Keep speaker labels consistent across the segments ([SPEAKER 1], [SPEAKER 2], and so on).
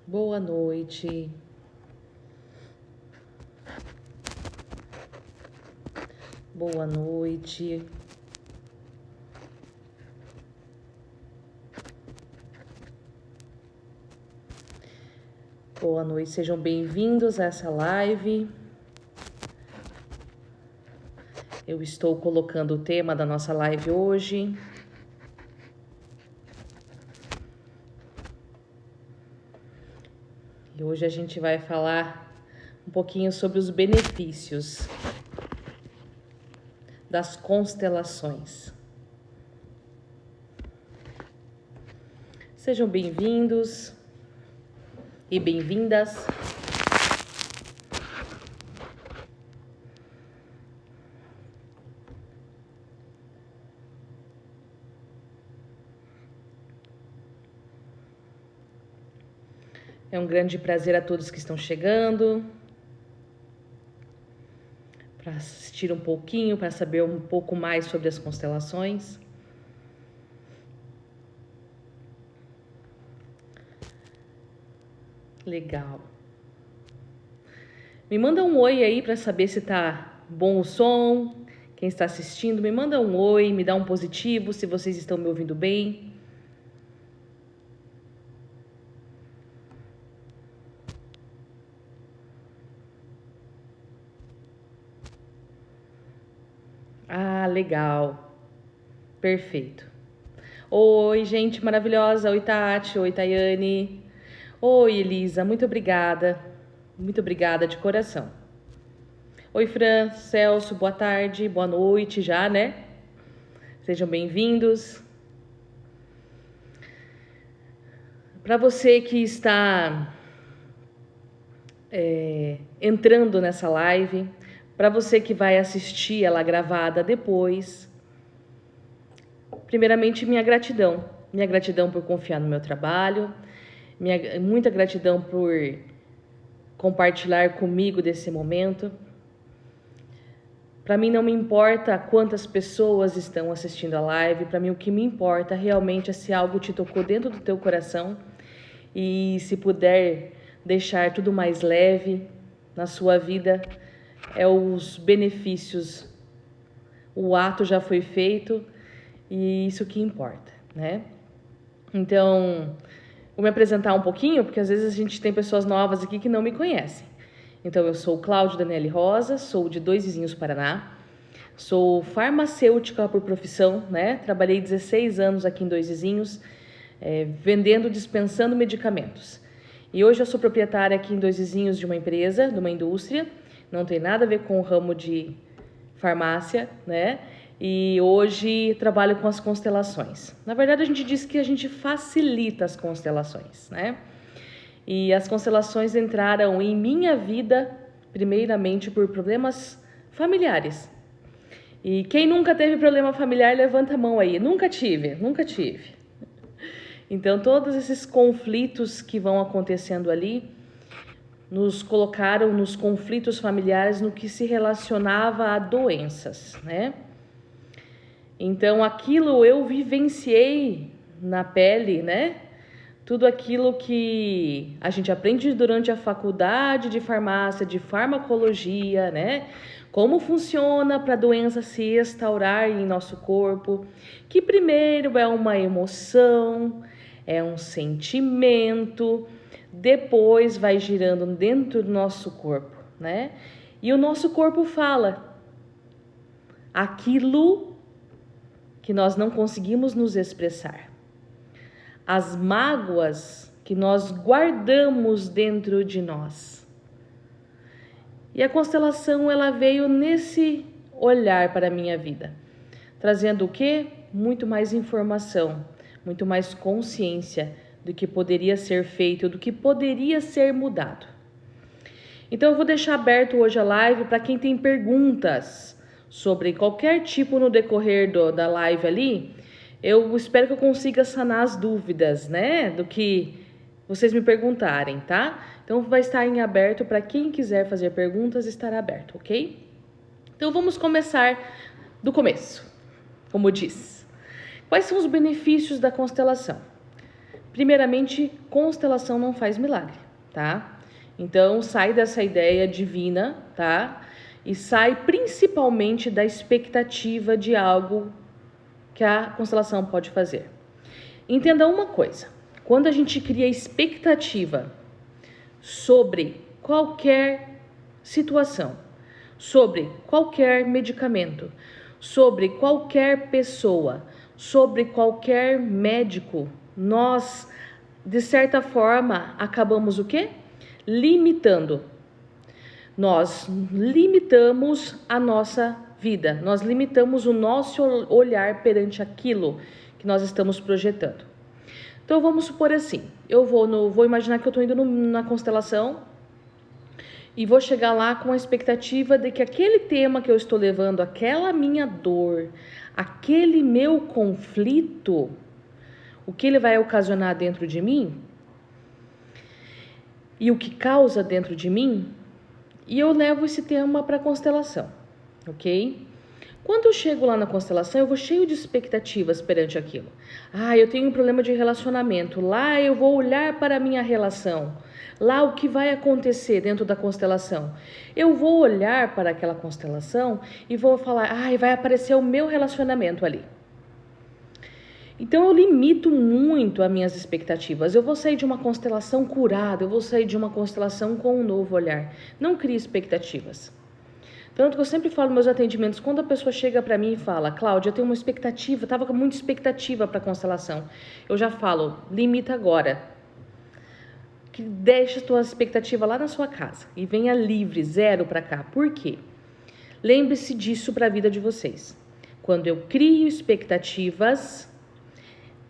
[SPEAKER 1] Boa noite. Boa noite. Boa noite, sejam bem-vindos a essa live. Eu estou colocando o tema da nossa live hoje. E hoje a gente vai falar um pouquinho sobre os benefícios das constelações. Sejam bem-vindos e bem-vindas. É um grande prazer a todos que estão chegando para assistir um pouquinho, para saber um pouco mais sobre as constelações. Legal. Me manda um oi aí para saber se tá bom o som. Quem está assistindo, me manda um oi, me dá um positivo se vocês estão me ouvindo bem. Ah, legal. Perfeito. Oi, gente maravilhosa. Oi, Tati. Oi, Tayane. Oi, Elisa. Muito obrigada. Muito obrigada de coração. Oi, Fran, Celso. Boa tarde. Boa noite já, né? Sejam bem-vindos. Para você que está entrando nessa live, para você que vai assistir ela gravada depois, primeiramente minha gratidão por confiar no meu trabalho, muita gratidão por compartilhar comigo desse momento. Para mim não me importa quantas pessoas estão assistindo a live, para mim o que me importa realmente é se algo te tocou dentro do teu coração e se puder deixar tudo mais leve na sua vida, é os benefícios. O ato já foi feito e isso que importa, né? Então, vou me apresentar um pouquinho, porque às vezes a gente tem pessoas novas aqui que não me conhecem. Então, eu sou Cláudia Daniele Rosa, sou de Dois Vizinhos, Paraná. Sou farmacêutica por profissão, né? Trabalhei 16 anos aqui em Dois Vizinhos, vendendo, dispensando medicamentos. E hoje eu sou proprietária aqui em Dois Vizinhos de uma empresa, de uma indústria. Não tem nada a ver com o ramo de farmácia, né? E hoje trabalho com as constelações. Na verdade, a gente diz que a gente facilita as constelações, né? E as constelações entraram em minha vida, primeiramente, por problemas familiares. E quem nunca teve problema familiar, levanta a mão aí. Nunca tive. Então, todos esses conflitos que vão acontecendo ali nos colocaram nos conflitos familiares no que se relacionava a doenças, né? Então, aquilo eu vivenciei na pele, né? Tudo aquilo que a gente aprende durante a faculdade de farmácia, de farmacologia, né? Como funciona para a doença se instaurar em nosso corpo, que primeiro é uma emoção, é um sentimento, depois vai girando dentro do nosso corpo, né? E o nosso corpo fala aquilo que nós não conseguimos nos expressar. As mágoas que nós guardamos dentro de nós. E a constelação, ela veio nesse olhar para a minha vida, trazendo o quê? Muito mais informação, muito mais consciência do que poderia ser feito, do que poderia ser mudado. Então eu vou deixar aberto hoje a live para quem tem perguntas sobre qualquer tipo no decorrer da live ali. Eu espero que eu consiga sanar as dúvidas, né, do que vocês me perguntarem, tá? Então vai estar em aberto para quem quiser fazer perguntas, estará aberto, ok? Então vamos começar do começo, como diz. Quais são os benefícios da constelação? Primeiramente, constelação não faz milagre, tá? Então, sai dessa ideia divina, tá? E sai principalmente da expectativa de algo que a constelação pode fazer. Entenda uma coisa, quando a gente cria expectativa sobre qualquer situação, sobre qualquer medicamento, sobre qualquer pessoa, sobre qualquer médico, nós, de certa forma, acabamos o quê? Limitando. Nós limitamos a nossa vida, nós limitamos o nosso olhar perante aquilo que nós estamos projetando. Então vamos supor assim, eu vou imaginar que eu estou indo na constelação e vou chegar lá com a expectativa de que aquele tema que eu estou levando, aquela minha dor, aquele meu conflito, o que ele vai ocasionar dentro de mim e o que causa dentro de mim, e eu levo esse tema para a constelação, ok? Quando eu chego lá na constelação, eu vou cheio de expectativas perante aquilo. Eu tenho um problema de relacionamento. Lá eu vou olhar para a minha relação. Lá o que vai acontecer dentro da constelação? Eu vou olhar para aquela constelação e vou falar, vai aparecer o meu relacionamento ali. Então eu limito muito as minhas expectativas. Eu vou sair de uma constelação curada, eu vou sair de uma constelação com um novo olhar. Não crie expectativas. Tanto que eu sempre falo nos meus atendimentos, quando a pessoa chega para mim e fala, Cláudia, eu tenho uma expectativa, estava com muita expectativa para a constelação. Eu já falo, limita agora. Que deixa a tua expectativa lá na sua casa e venha livre, zero para cá. Por quê? Lembre-se disso para a vida de vocês. Quando eu crio expectativas,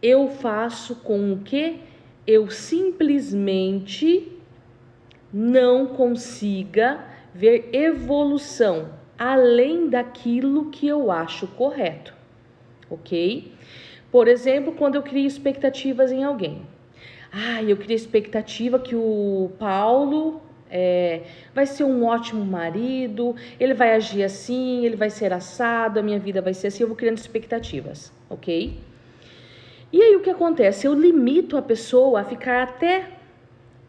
[SPEAKER 1] eu faço com que eu simplesmente não consiga ver evolução além daquilo que eu acho correto, ok? Por exemplo, quando eu crio expectativas em alguém. Eu crio expectativa que o Paulo vai ser um ótimo marido, ele vai agir assim, ele vai ser assado, a minha vida vai ser assim, eu vou criando expectativas, ok? E aí o que acontece? Eu limito a pessoa a ficar até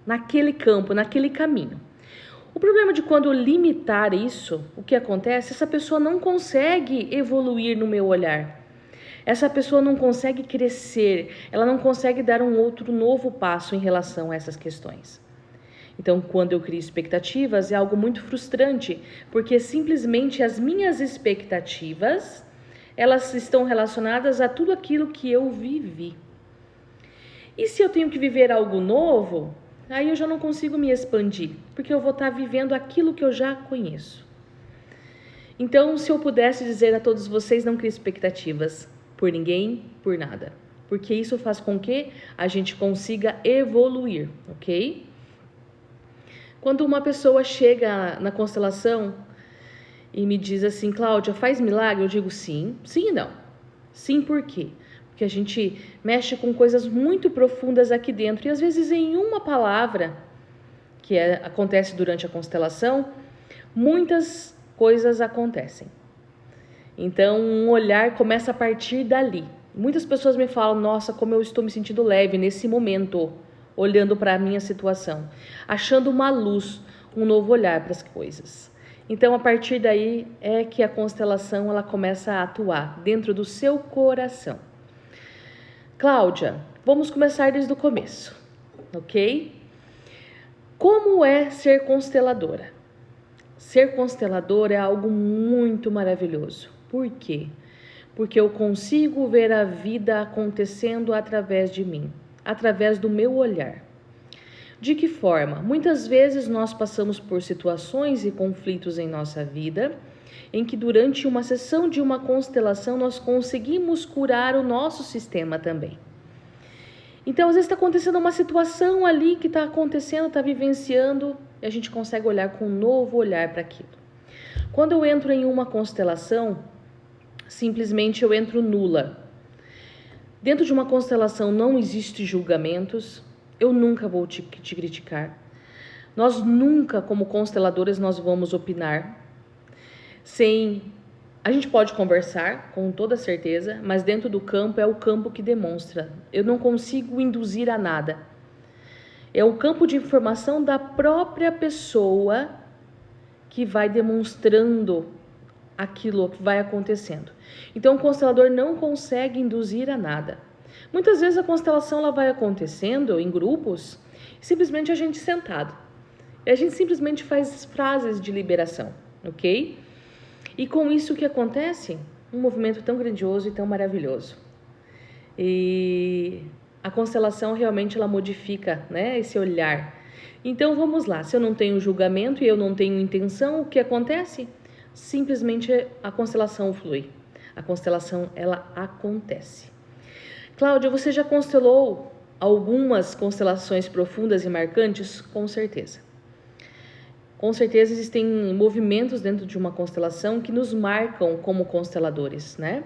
[SPEAKER 1] naquele campo, naquele caminho. O problema de quando eu limitar isso, o que acontece? Essa pessoa não consegue evoluir no meu olhar. Essa pessoa não consegue crescer, ela não consegue dar um outro novo passo em relação a essas questões. Então, quando eu crio expectativas, é algo muito frustrante, porque simplesmente as minhas expectativas, elas estão relacionadas a tudo aquilo que eu vivi. E se eu tenho que viver algo novo, aí eu já não consigo me expandir, porque eu vou estar vivendo aquilo que eu já conheço. Então, se eu pudesse dizer a todos vocês, não crie expectativas por ninguém, por nada, porque isso faz com que a gente consiga evoluir, ok? Quando uma pessoa chega na constelação e me diz assim, Cláudia, faz milagre? Eu digo sim, sim e não. Sim, por quê? Porque a gente mexe com coisas muito profundas aqui dentro e às vezes em uma palavra que acontece durante a constelação, muitas coisas acontecem. Então, um olhar começa a partir dali. Muitas pessoas me falam, nossa, como eu estou me sentindo leve nesse momento, olhando para a minha situação, achando uma luz, um novo olhar para as coisas. Então, a partir daí é que a constelação ela começa a atuar dentro do seu coração. Cláudia, vamos começar desde o começo, ok? Como é ser consteladora? Ser consteladora é algo muito maravilhoso. Por quê? Porque eu consigo ver a vida acontecendo através de mim, através do meu olhar. De que forma? Muitas vezes nós passamos por situações e conflitos em nossa vida, em que durante uma sessão de uma constelação nós conseguimos curar o nosso sistema também. Então, às vezes está acontecendo uma situação ali que está acontecendo, está vivenciando, e a gente consegue olhar com um novo olhar para aquilo. Quando eu entro em uma constelação, simplesmente eu entro nula. Dentro de uma constelação não existe julgamentos, eu nunca vou te criticar. Nós nunca, como consteladores, nós vamos opinar sem A gente pode conversar com toda certeza, mas dentro do campo é o campo que demonstra. Eu não consigo induzir a nada. É o campo de informação da própria pessoa que vai demonstrando aquilo que vai acontecendo. Então o constelador não consegue induzir a nada. Muitas vezes a constelação ela vai acontecendo em grupos, simplesmente a gente sentado. E a gente simplesmente faz frases de liberação, ok? E com isso o que acontece? Um movimento tão grandioso e tão maravilhoso. E a constelação realmente ela modifica, né, esse olhar. Então vamos lá, se eu não tenho julgamento e eu não tenho intenção, o que acontece? Simplesmente a constelação flui. A constelação ela acontece. Cláudia, você já constelou algumas constelações profundas e marcantes? Com certeza. Com certeza existem movimentos dentro de uma constelação que nos marcam como consteladores, né?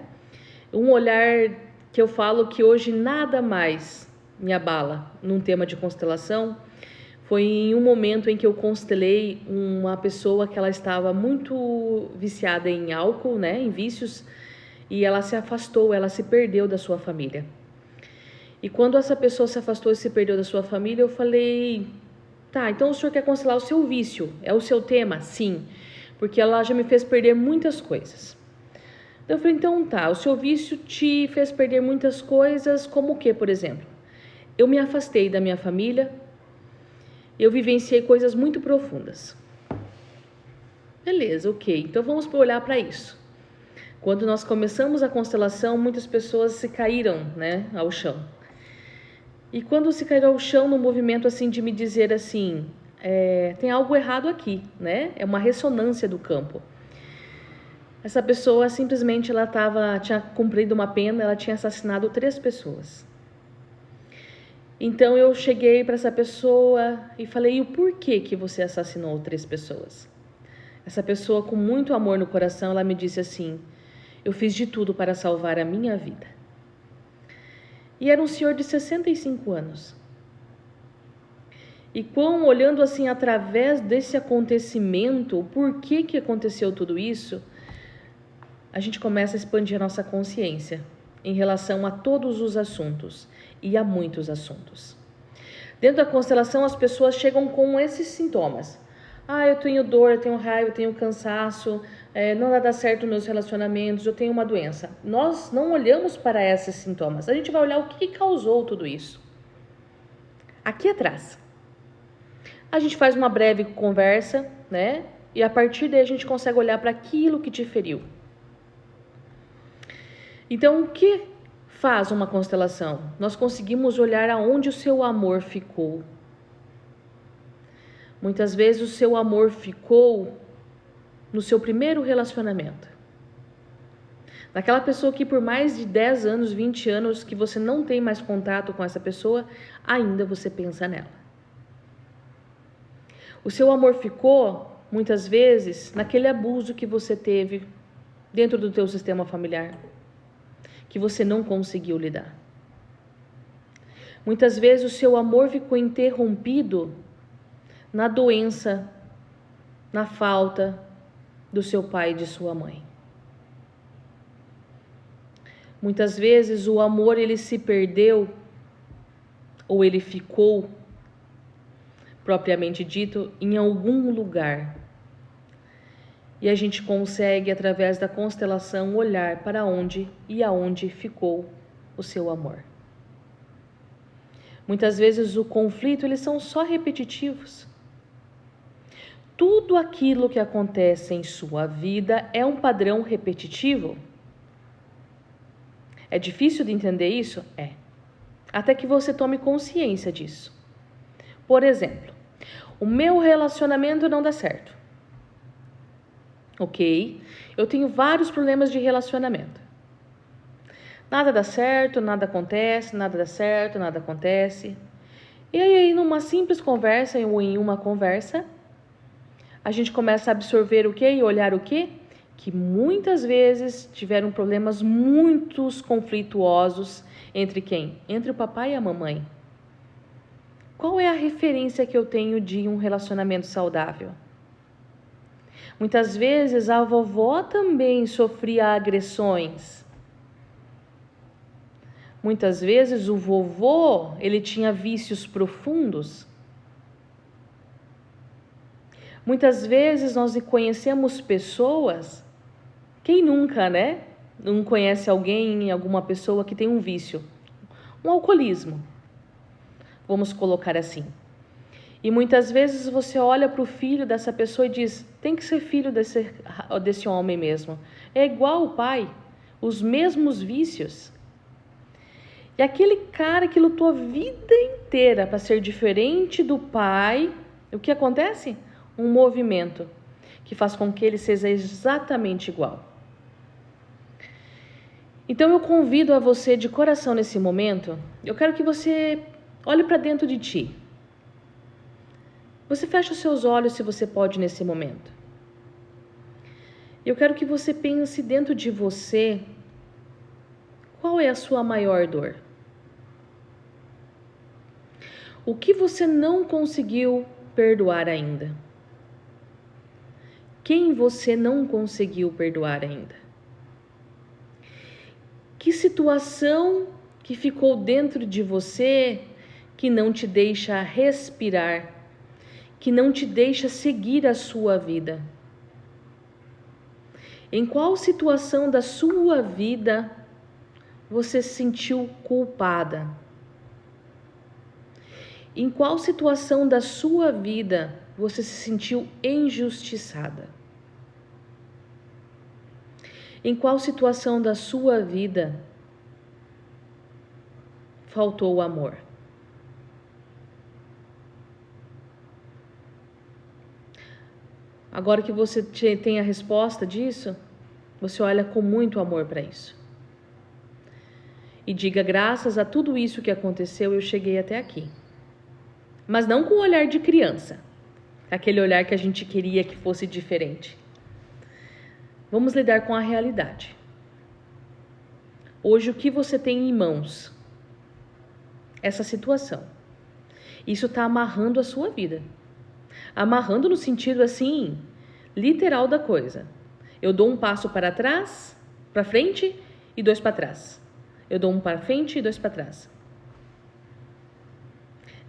[SPEAKER 1] Um olhar que eu falo que hoje nada mais me abala num tema de constelação foi em um momento em que eu constelei uma pessoa que ela estava muito viciada em álcool, né, em vícios, e ela se afastou, ela se perdeu da sua família. E quando essa pessoa se afastou e se perdeu da sua família, eu falei: tá, então o senhor quer constelar o seu vício? É o seu tema? Sim, porque ela já me fez perder muitas coisas. Eu falei: então tá, o seu vício te fez perder muitas coisas, como o que, por exemplo? Eu me afastei da minha família, eu vivenciei coisas muito profundas. Beleza, ok, então vamos olhar para isso. Quando nós começamos a constelação, muitas pessoas se caíram, né, ao chão. E quando se caíram ao chão, no movimento assim de me dizer assim, tem algo errado aqui, né? É uma ressonância do campo. Essa pessoa simplesmente tinha cumprido uma pena, ela tinha assassinado 3 pessoas. Então eu cheguei para essa pessoa e falei: e o porquê que você assassinou 3 pessoas? Essa pessoa, com muito amor no coração, ela me disse assim: eu fiz de tudo para salvar a minha vida. E era um senhor de 65 anos. E olhando assim através desse acontecimento, o porquê que aconteceu tudo isso, a gente começa a expandir a nossa consciência em relação a todos os assuntos e a muitos assuntos. Dentro da constelação, as pessoas chegam com esses sintomas. Eu tenho dor, eu tenho raiva, eu tenho cansaço, não dá certo nos meus relacionamentos, eu tenho uma doença. Nós não olhamos para esses sintomas, a gente vai olhar o que causou tudo isso. Aqui atrás. A gente faz uma breve conversa, né? E a partir daí a gente consegue olhar para aquilo que te feriu. Então, o que faz uma constelação? Nós conseguimos olhar aonde o seu amor ficou. Muitas vezes o seu amor ficou no seu primeiro relacionamento. Naquela pessoa que por mais de 10 anos, 20 anos que você não tem mais contato com essa pessoa, ainda você pensa nela. O seu amor ficou, muitas vezes, naquele abuso que você teve dentro do teu sistema familiar, que você não conseguiu lidar. Muitas vezes o seu amor ficou interrompido na doença, na falta do seu pai e de sua mãe. Muitas vezes o amor ele se perdeu ou ele ficou, propriamente dito, em algum lugar. E a gente consegue, através da constelação, olhar para onde e aonde ficou o seu amor. Muitas vezes o conflito, eles são só repetitivos. Tudo aquilo que acontece em sua vida é um padrão repetitivo. É difícil de entender isso? É. Até que você tome consciência disso. Por exemplo, o meu relacionamento não dá certo. Ok? Eu tenho vários problemas de relacionamento. Nada dá certo, nada acontece, nada dá certo, nada acontece. E aí, numa simples conversa ou em uma conversa, a gente começa a absorver o quê e olhar o quê? Que muitas vezes tiveram problemas muito conflituosos entre quem? Entre o papai e a mamãe. Qual é a referência que eu tenho de um relacionamento saudável? Muitas vezes a vovó também sofria agressões. Muitas vezes o vovô, ele tinha vícios profundos. Muitas vezes nós conhecemos pessoas, quem nunca, né? Não conhece alguém, alguma pessoa que tem um vício, um alcoolismo, vamos colocar assim. E muitas vezes você olha para o filho dessa pessoa e diz, tem que ser filho desse homem mesmo. É igual o pai, os mesmos vícios. E aquele cara que lutou a vida inteira para ser diferente do pai, o que acontece? Um movimento que faz com que ele seja exatamente igual. Então eu convido a você de coração nesse momento, eu quero que você olhe para dentro de ti. Você fecha os seus olhos se você pode nesse momento. Eu quero que você pense dentro de você, qual é a sua maior dor? O que você não conseguiu perdoar ainda? Quem você não conseguiu perdoar ainda? Que situação que ficou dentro de você que não te deixa respirar, que não te deixa seguir a sua vida? Em qual situação da sua vida você se sentiu culpada? Em qual situação da sua vida você se sentiu injustiçada? Em qual situação da sua vida faltou o amor? Agora que você tem a resposta disso, você olha com muito amor para isso. E diga, graças a tudo isso que aconteceu, eu cheguei até aqui. Mas não com o olhar de criança, aquele olhar que a gente queria que fosse diferente. Vamos lidar com a realidade. Hoje, o que você tem em mãos? Essa situação. Isso está amarrando a sua vida. Amarrando no sentido assim, literal da coisa. Eu dou um passo para trás, para frente e 2 para trás. Eu dou um para frente e 2 para trás.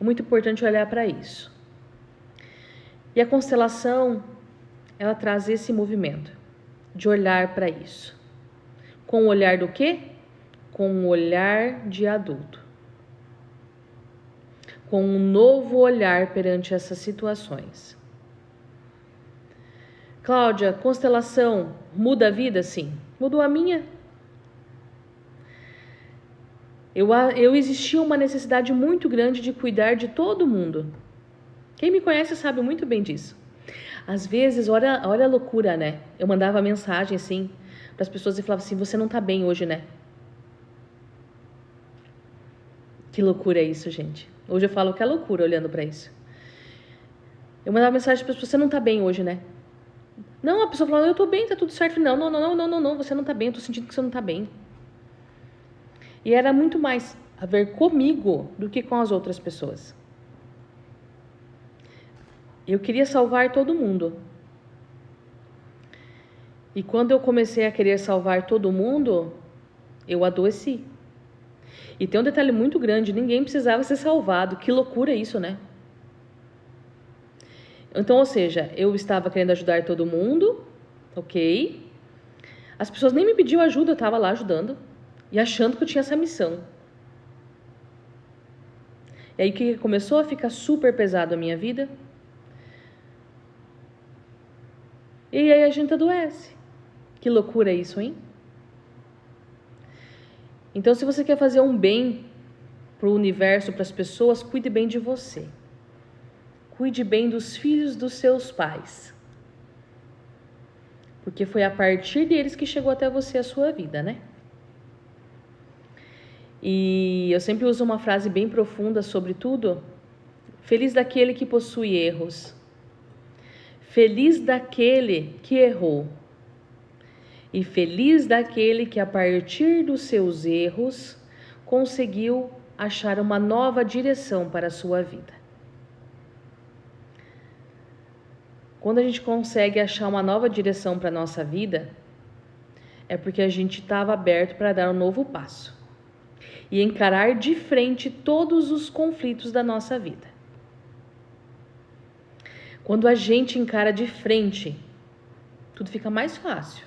[SPEAKER 1] É muito importante olhar para isso. E a constelação, ela traz esse movimento de olhar para isso. Com o olhar do quê? Com o olhar de adulto. Com um novo olhar perante essas situações. Cláudia, constelação muda a vida? Sim. Mudou a minha? Eu existia uma necessidade muito grande de cuidar de todo mundo. Quem me conhece sabe muito bem disso. Às vezes, olha a loucura, né? Eu mandava mensagem assim para as pessoas e falava assim, você não tá bem hoje, né? Que loucura é isso, gente. Hoje eu falo que é loucura olhando para isso. Eu mandava mensagem para as pessoas, você não tá bem hoje, né? Não, a pessoa falava, eu tô bem, tá tudo certo. Não, você não tá bem, eu tô sentindo que você não tá bem. E era muito mais a ver comigo do que com as outras pessoas. Eu queria salvar todo mundo. E quando eu comecei a querer salvar todo mundo, eu adoeci. E tem um detalhe muito grande, ninguém precisava ser salvado. Que loucura isso, né? Então, ou seja, eu estava querendo ajudar todo mundo, ok? As pessoas nem me pediam ajuda, eu estava lá ajudando e achando que eu tinha essa missão. E aí que começou a ficar super pesado a minha vida. E aí a gente adoece. Que loucura isso, hein? Então, se você quer fazer um bem para o universo, para as pessoas, cuide bem de você. Cuide bem dos filhos dos seus pais. Porque foi a partir deles que chegou até você a sua vida, né? E eu sempre uso uma frase bem profunda sobre tudo. Feliz daquele que possui erros. Feliz daquele que errou. E feliz daquele que, a partir dos seus erros, conseguiu achar uma nova direção para a sua vida. Quando a gente consegue achar uma nova direção para a nossa vida, é porque a gente estava aberto para dar um novo passo e encarar de frente todos os conflitos da nossa vida. Quando a gente encara de frente, tudo fica mais fácil.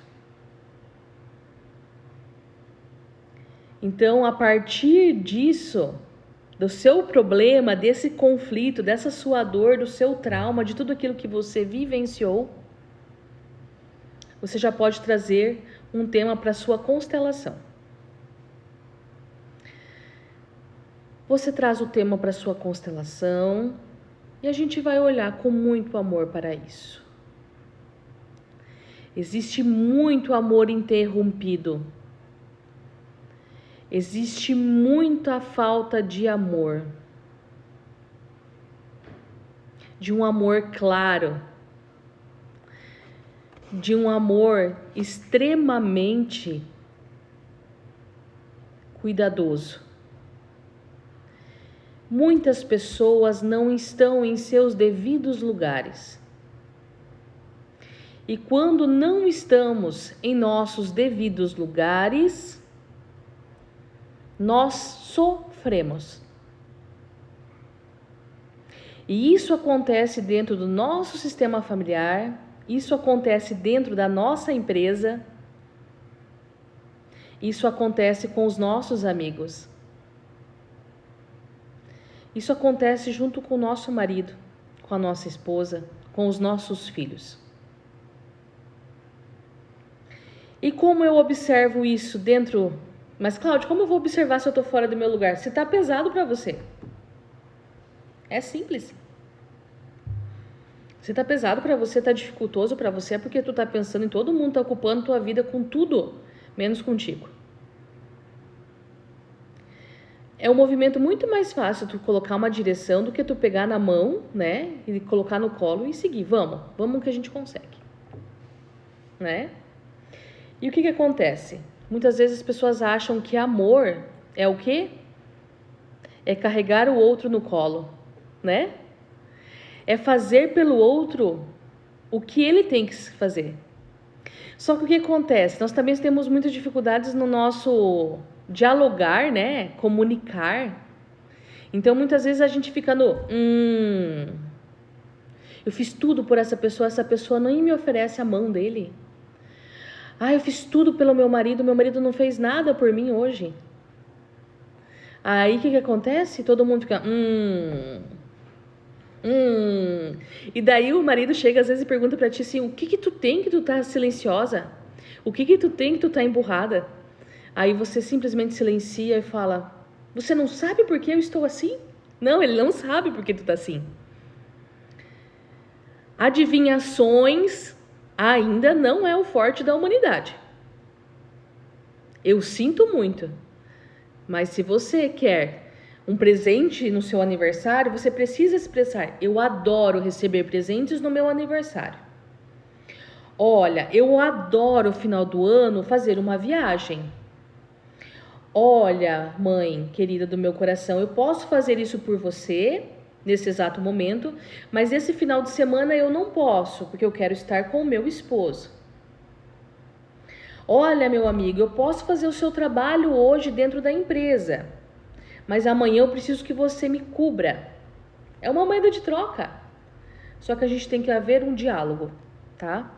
[SPEAKER 1] Então, a partir disso, do seu problema, desse conflito, dessa sua dor, do seu trauma, de tudo aquilo que você vivenciou, você já pode trazer um tema para a sua constelação. Você traz o tema para a sua constelação e a gente vai olhar com muito amor para isso. Existe muito amor interrompido. Existe muita falta de amor. De um amor claro. De um amor extremamente cuidadoso. Muitas pessoas não estão em seus devidos lugares. E quando não estamos em nossos devidos lugares, nós sofremos. E isso acontece dentro do nosso sistema familiar, isso acontece dentro da nossa empresa, isso acontece com os nossos amigos. Isso acontece junto com o nosso marido, com a nossa esposa, com os nossos filhos. E como eu observo isso dentro... Mas, Cláudia, como eu vou observar se eu estou fora do meu lugar? Se está pesado para você. É simples. Se está pesado para você, está dificultoso para você, é porque tu está pensando em todo mundo, está ocupando tua vida com tudo, menos contigo. É um movimento muito mais fácil tu colocar uma direção do que tu pegar na mão, né? E colocar no colo e seguir. Vamos que a gente consegue. Né? E o que acontece? Muitas vezes as pessoas acham que amor é o quê? É carregar o outro no colo, né? É fazer pelo outro o que ele tem que fazer. Só que o que acontece? Nós também temos muitas dificuldades no nosso dialogar, né? Comunicar. Então, muitas vezes a gente fica no... eu fiz tudo por essa pessoa nem me oferece a mão dele. Eu fiz tudo pelo meu marido não fez nada por mim hoje. Aí, o que acontece? Todo mundo fica... E daí o marido chega às vezes e pergunta pra ti assim, o que tu tem que tu tá silenciosa? O que tu tem que tu tá emburrada? Aí você simplesmente silencia e fala, você não sabe por que eu estou assim? Não, ele não sabe por que tu tá assim. Adivinhações ainda não é o forte da humanidade. Eu sinto muito, mas se você quer um presente no seu aniversário, você precisa expressar. Eu adoro receber presentes no meu aniversário. Olha, eu adoro, no final do ano, fazer uma viagem. Olha, mãe querida do meu coração, eu posso fazer isso por você nesse exato momento, mas esse final de semana eu não posso, porque eu quero estar com o meu esposo. Olha, meu amigo, eu posso fazer o seu trabalho hoje dentro da empresa, mas amanhã eu preciso que você me cubra. É uma moeda de troca. Só que a gente tem que haver um diálogo, tá?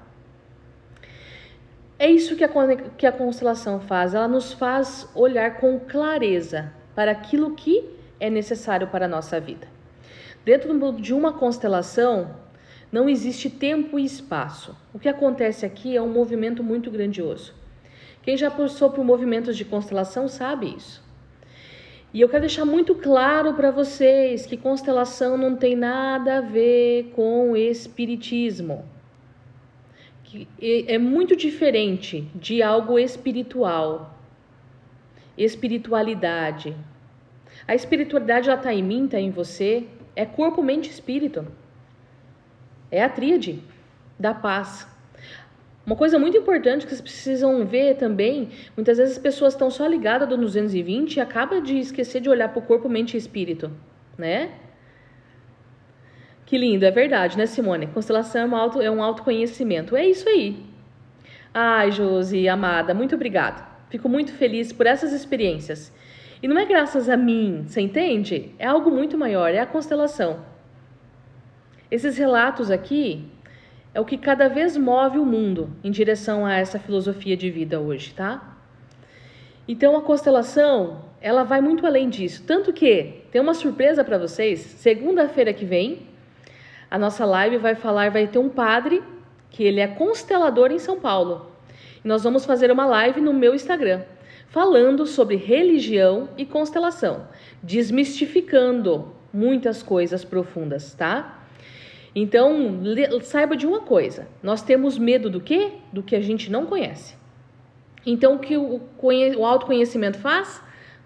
[SPEAKER 1] É isso que a constelação faz. Ela nos faz olhar com clareza para aquilo que é necessário para a nossa vida. Dentro de uma constelação, não existe tempo e espaço. O que acontece aqui é um movimento muito grandioso. Quem já passou por movimentos de constelação sabe isso. E eu quero deixar muito claro para vocês que constelação não tem nada a ver com espiritismo. Que é muito diferente de algo espiritual. Espiritualidade. A espiritualidade ela está em mim, está em você. É corpo, mente e espírito. É a tríade da paz. Uma coisa muito importante que vocês precisam ver também, muitas vezes as pessoas estão só ligadas no 220 e acabam de esquecer de olhar para o corpo, mente e espírito, né? Que lindo, é verdade, né, Simone? Constelação é um autoconhecimento. É isso aí. Ai, Josi, amada, muito obrigada. Fico muito feliz por essas experiências. E não é graças a mim, você entende? É algo muito maior, é a constelação. Esses relatos aqui é o que cada vez move o mundo em direção a essa filosofia de vida hoje, tá? Então a constelação, ela vai muito além disso. Tanto que tem uma surpresa para vocês. Segunda-feira que vem, a nossa live vai ter um padre que ele é constelador em São Paulo. E nós vamos fazer uma live no meu Instagram, falando sobre religião e constelação, desmistificando muitas coisas profundas, tá? Então, saiba de uma coisa, nós temos medo do quê? Do que a gente não conhece. Então, o que o autoconhecimento faz?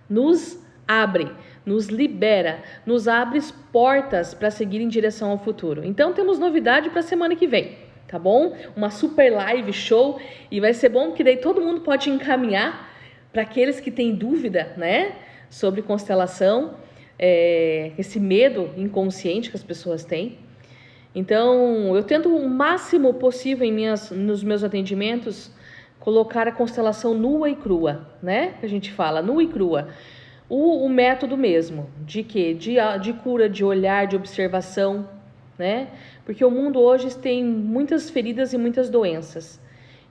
[SPEAKER 1] Nos abre, nos libera, nos abre portas para seguir em direção ao futuro. Então, temos novidade para a semana que vem, tá bom? Uma super live, show, e vai ser bom que daí todo mundo pode encaminhar para aqueles que têm dúvida, né, sobre constelação, esse medo inconsciente que as pessoas têm. Então, eu tento o máximo possível nos meus atendimentos colocar a constelação nua e crua, né? Que a gente fala, nua e crua. O método mesmo, de quê? De cura, de olhar, de observação, né? Porque o mundo hoje tem muitas feridas e muitas doenças.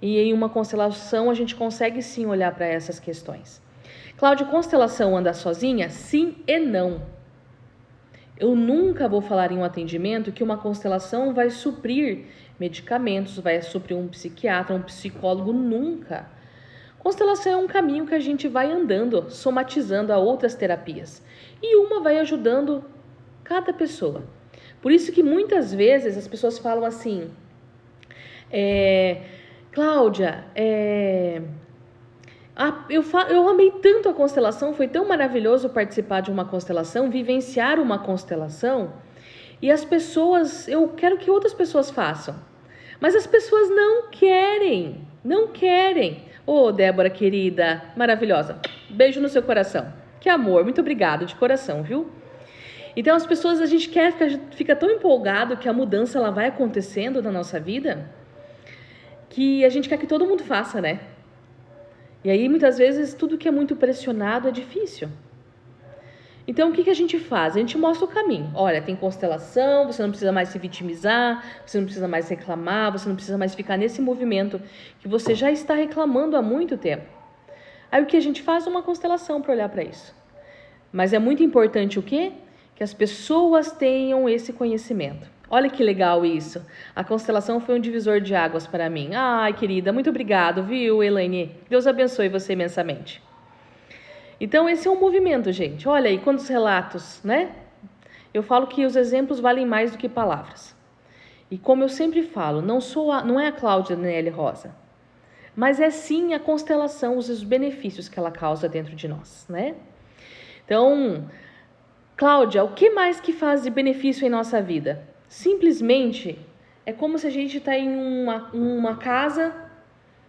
[SPEAKER 1] E em uma constelação a gente consegue sim olhar para essas questões. Cláudia, constelação anda sozinha? Sim e não. Eu nunca vou falar em um atendimento que uma constelação vai suprir medicamentos, vai suprir um psiquiatra, um psicólogo, nunca. Constelação é um caminho que a gente vai andando, somatizando a outras terapias. E uma vai ajudando cada pessoa. Por isso que muitas vezes as pessoas falam assim, Cláudia, eu amei tanto a constelação, foi tão maravilhoso participar de uma constelação, vivenciar uma constelação, e as pessoas, eu quero que outras pessoas façam, mas as pessoas não querem. Ô, Débora querida, maravilhosa, beijo no seu coração, que amor, muito obrigada de coração, viu? Então as pessoas, a gente fica tão empolgado que a mudança ela vai acontecendo na nossa vida, que a gente quer que todo mundo faça, né? E aí, muitas vezes, tudo que é muito pressionado é difícil. Então, o que a gente faz? A gente mostra o caminho. Olha, tem constelação, você não precisa mais se vitimizar, você não precisa mais reclamar, você não precisa mais ficar nesse movimento que você já está reclamando há muito tempo. Aí, o que a gente faz? Uma constelação para olhar para isso. Mas é muito importante o quê? Que as pessoas tenham esse conhecimento. Olha que legal isso. A constelação foi um divisor de águas para mim. Ai, querida, muito obrigado, viu, Elaine? Deus abençoe você imensamente. Então, esse é um movimento, gente. Olha aí, quantos relatos, né? Eu falo que os exemplos valem mais do que palavras. E como eu sempre falo, não é a Cláudia Nelly Rosa, mas é sim a constelação, os benefícios que ela causa dentro de nós, né? Então, Cláudia, o que mais que faz de benefício em nossa vida? Simplesmente é como se a gente está em uma casa,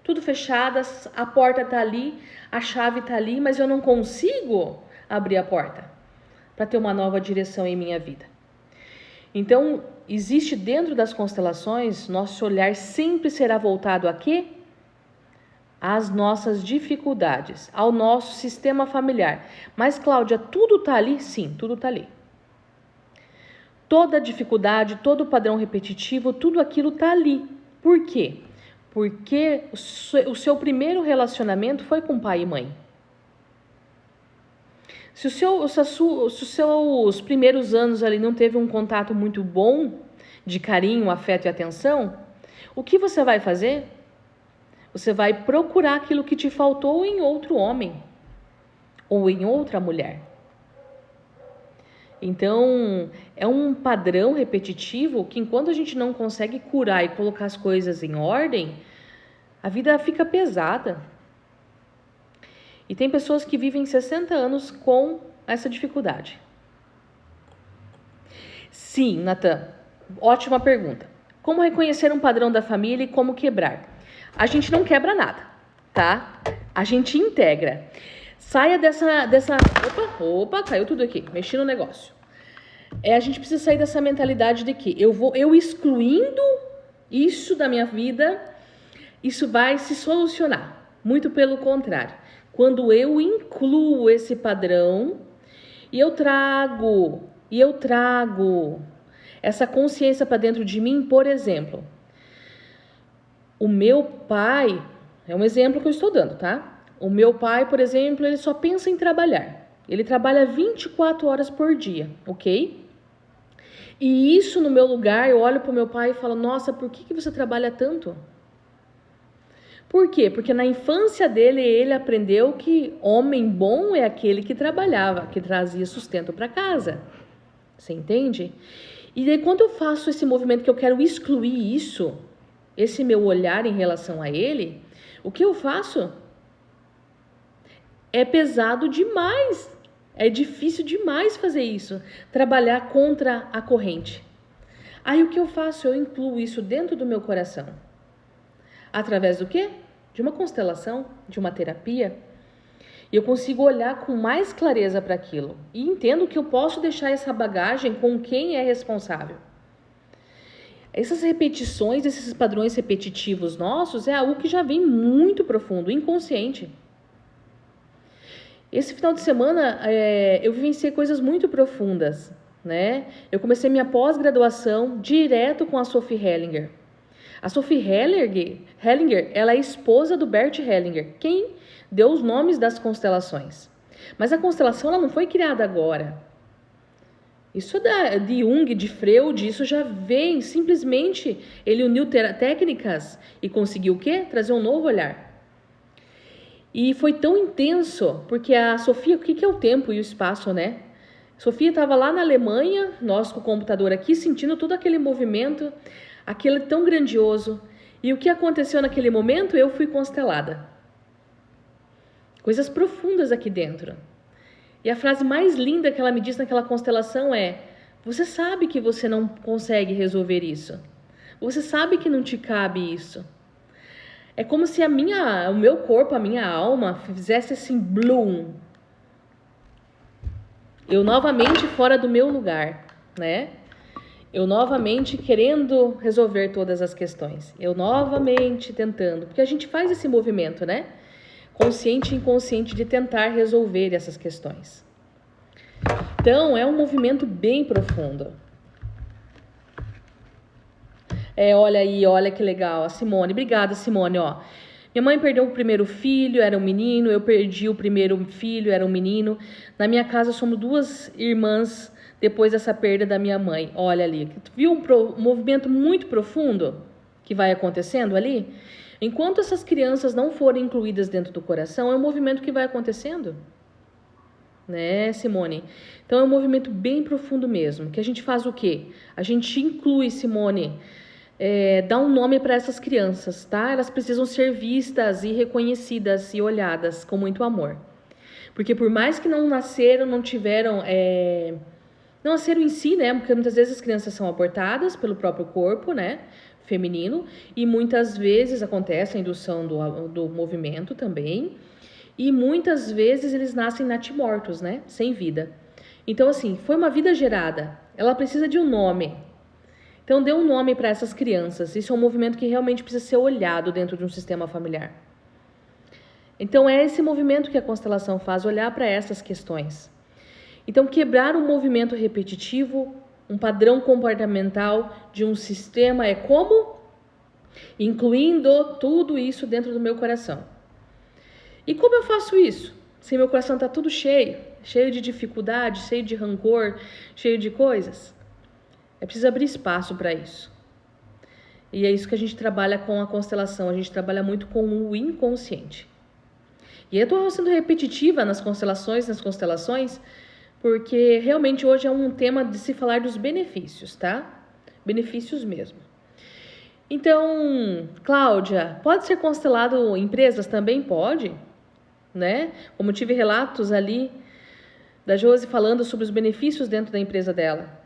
[SPEAKER 1] tudo fechada, a porta está ali, a chave está ali, mas eu não consigo abrir a porta para ter uma nova direção em minha vida. Então, existe dentro das constelações, nosso olhar sempre será voltado a quê? Às nossas dificuldades, ao nosso sistema familiar. Mas, Cláudia, tudo está ali? Sim, tudo está ali. Toda dificuldade, todo o padrão repetitivo, tudo aquilo está ali. Por quê? Porque o seu primeiro relacionamento foi com pai e mãe. Se os seus primeiros anos ali não teve um contato muito bom de carinho, afeto e atenção, o que você vai fazer? Você vai procurar aquilo que te faltou em outro homem ou em outra mulher. Então, é um padrão repetitivo que enquanto a gente não consegue curar e colocar as coisas em ordem, a vida fica pesada. E tem pessoas que vivem 60 anos com essa dificuldade. Sim, Natan, ótima pergunta. Como reconhecer um padrão da família e como quebrar? A gente não quebra nada, tá? A gente integra. Saia dessa... Opa, caiu tudo aqui. Mexi no negócio. A gente precisa sair dessa mentalidade de que eu excluindo isso da minha vida, isso vai se solucionar. Muito pelo contrário. Quando eu incluo esse padrão e eu trago essa consciência para dentro de mim, por exemplo, o meu pai, é um exemplo que eu estou dando, tá? O meu pai, por exemplo, ele só pensa em trabalhar. Ele trabalha 24 horas por dia, ok? E isso no meu lugar, eu olho para o meu pai e falo, nossa, por que você trabalha tanto? Por quê? Porque na infância dele, ele aprendeu que homem bom é aquele que trabalhava, que trazia sustento para casa. Você entende? E daí quando eu faço esse movimento que eu quero excluir isso, esse meu olhar em relação a ele, o que eu faço? É pesado demais. É difícil demais fazer isso, trabalhar contra a corrente. Aí o que eu faço? Eu incluo isso dentro do meu coração. Através do quê? De uma constelação, de uma terapia. E eu consigo olhar com mais clareza para aquilo. E entendo que eu posso deixar essa bagagem com quem é responsável. Essas repetições, esses padrões repetitivos nossos, é algo que já vem muito profundo, inconsciente. Esse final de semana, eu vivenciei coisas muito profundas, né? Eu comecei minha pós-graduação direto com a Sophie Hellinger. A Sophie Hellinger, ela é esposa do Bert Hellinger, quem deu os nomes das constelações. Mas a constelação ela não foi criada agora. Isso é de Jung, de Freud, isso já vem, simplesmente ele uniu técnicas e conseguiu o quê? Trazer um novo olhar. E foi tão intenso, porque a Sofia, o que é o tempo e o espaço, né? Sofia estava lá na Alemanha, nós com o computador aqui, sentindo todo aquele movimento, aquele tão grandioso. E o que aconteceu naquele momento? Eu fui constelada. Coisas profundas aqui dentro. E a frase mais linda que ela me disse naquela constelação é: você sabe que você não consegue resolver isso. Você sabe que não te cabe isso. É como se o meu corpo, a minha alma, fizesse assim, bloom. Eu novamente fora do meu lugar, né? Eu novamente querendo resolver todas as questões. Eu novamente tentando. Porque a gente faz esse movimento, né? Consciente e inconsciente de tentar resolver essas questões. Então, é um movimento bem profundo. Olha aí, olha que legal. A Simone, obrigada, Simone, ó. Minha mãe perdeu o primeiro filho, era um menino. Eu perdi o primeiro filho, era um menino. Na minha casa somos 2 irmãs depois dessa perda da minha mãe. Olha ali, viu um movimento muito profundo que vai acontecendo ali? Enquanto essas crianças não forem incluídas dentro do coração, é um movimento que vai acontecendo. Né, Simone? Então é um movimento bem profundo mesmo. Que a gente faz o quê? A gente inclui, Simone, dá um nome para essas crianças, tá? Elas precisam ser vistas e reconhecidas e olhadas com muito amor. Porque por mais que não nasceram, não tiveram... não nasceram em si, né? Porque muitas vezes as crianças são abortadas pelo próprio corpo, né? Feminino. E muitas vezes acontece a indução do movimento também. E muitas vezes eles nascem natimortos, né? Sem vida. Então, assim, foi uma vida gerada. Ela precisa de um nome. Então, dê um nome para essas crianças. Isso é um movimento que realmente precisa ser olhado dentro de um sistema familiar. Então, é esse movimento que a constelação faz, olhar para essas questões. Então, quebrar um movimento repetitivo, um padrão comportamental de um sistema é como? Incluindo tudo isso dentro do meu coração. E como eu faço isso? Se meu coração está tudo cheio de dificuldade, cheio de rancor, cheio de coisas. É preciso abrir espaço para isso. E é isso que a gente trabalha com a constelação. A gente trabalha muito com o inconsciente. E eu estou sendo repetitiva nas constelações, porque realmente hoje é um tema de se falar dos benefícios, tá? Benefícios mesmo. Então, Cláudia, pode ser constelado empresas? Também pode, né? Como eu tive relatos ali da Josi falando sobre os benefícios dentro da empresa dela.